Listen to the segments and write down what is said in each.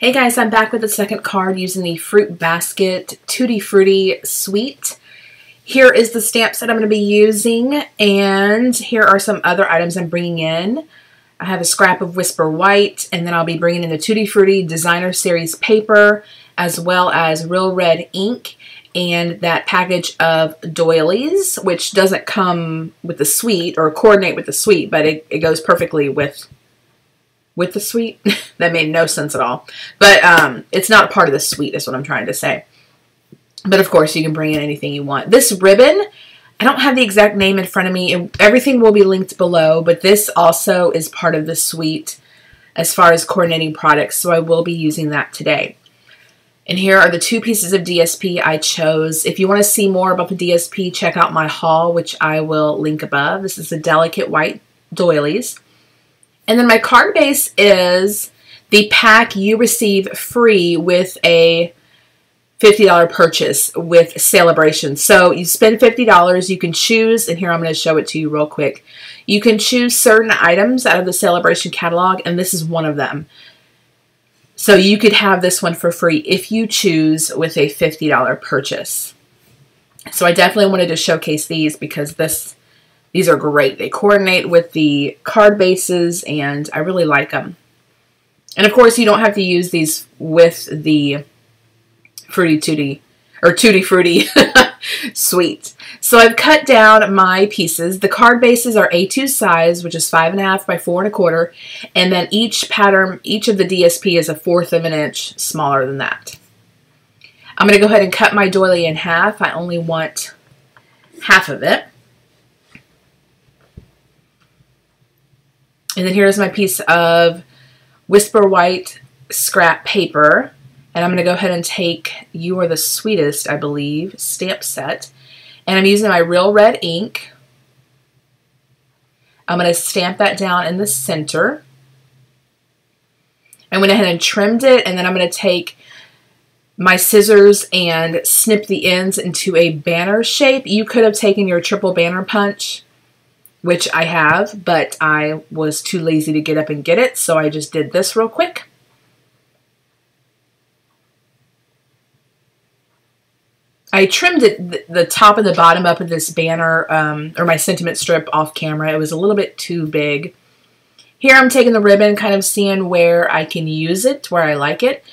Hey guys, I'm back with the second card using the Fruit Basket Tutti Frutti Suite. Here is the stamp set I'm going to be using, and here are some other items I'm bringing in. I have a scrap of Whisper White, and then I'll be bringing in the Tutti Frutti Designer Series paper, as well as Real Red ink, and that package of doilies, which doesn't come with the suite or coordinate with the suite, but it goes perfectly with the suite. That made no sense at all. But it's not part of the suite is what I'm trying to say. But of course you can bring in anything you want. This ribbon, I don't have the exact name in front of me. Everything will be linked below, but this also is part of the suite as far as coordinating products, so I will be using that today. And here are the two pieces of DSP I chose. If you want to see more about the DSP, check out my haul, which I will link above. This is the Delicate White Doilies. And then my card base is the pack you receive free with a $50 purchase with Celebration. So you spend $50, you can choose, and here I'm going to show it to you real quick. You can choose certain items out of the Celebration catalog, and this is one of them. So you could have this one for free if you choose with a $50 purchase. So I definitely wanted to showcase these because these are great. They coordinate with the card bases, and I really like them. And of course, you don't have to use these with the Tutti Frutti Suite. So I've cut down my pieces. The card bases are A2 size, which is 5.5 by 4 1/4, and then each pattern, each of the DSP is 1/4 of an inch smaller than that. I'm going to go ahead and cut my doily in half. I only want half of it. And then here's my piece of Whisper White scrap paper. And I'm going to go ahead and take You Are the Sweetest, I believe, stamp set. And I'm using my Real Red ink. I'm going to stamp that down in the center. I went ahead and trimmed it, and then I'm going to take my scissors and snip the ends into a banner shape. You could have taken your triple banner punch, which I have, but I was too lazy to get up and get it, so I just did this real quick. I trimmed it, the top and the bottom up of this banner, or my sentiment strip off camera. It was a little bit too big. Here I'm taking the ribbon, kind of seeing where I can use it, where I like it.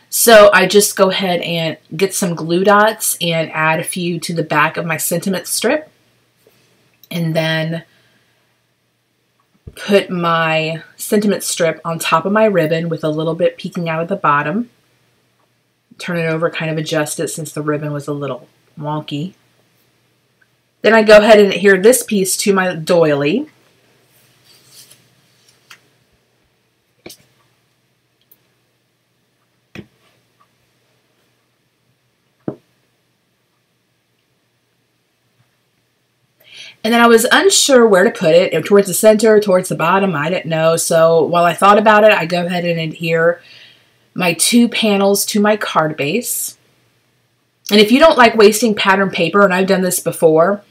So I just go ahead and get some glue dots and add a few to the back of my sentiment strip. And then put my sentiment strip on top of my ribbon with a little bit peeking out of the bottom. Turn it over, kind of adjust it since the ribbon was a little wonky. Then I go ahead and adhere this piece to my doily. And then I was unsure where to put it, towards the center, towards the bottom, I didn't know. So while I thought about it, I go ahead and adhere my two panels to my card base. And if you don't like wasting pattern paper, and I've done this before,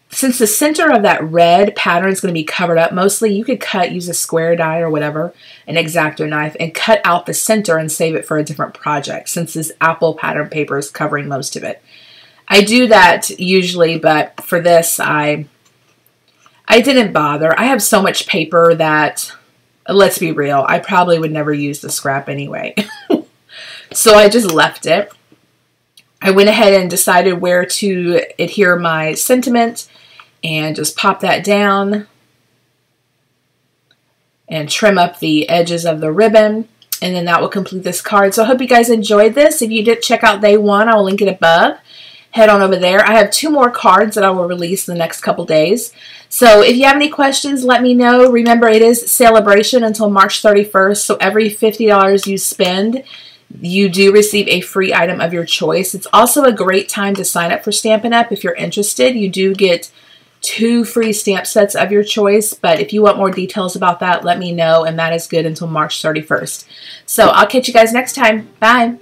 since the center of that red pattern is going to be covered up mostly, you could use a square die or whatever, an X-Acto knife, and cut out the center and save it for a different project, since this apple pattern paper is covering most of it. I do that usually, but for this, I didn't bother. I have so much paper that, let's be real, I probably would never use the scrap anyway. So I just left it. I went ahead and decided where to adhere my sentiment and just pop that down and trim up the edges of the ribbon. And then that will complete this card. So I hope you guys enjoyed this. If you did check out day one, I will link it above. Head on over there. I have 2 more cards that I will release in the next couple days. So if you have any questions, let me know. Remember, it is Celebration until March 31st. So every $50 you spend, you do receive a free item of your choice. It's also a great time to sign up for Stampin' Up! If you're interested. You do get 2 free stamp sets of your choice. But if you want more details about that, let me know. And that is good until March 31st. So I'll catch you guys next time. Bye.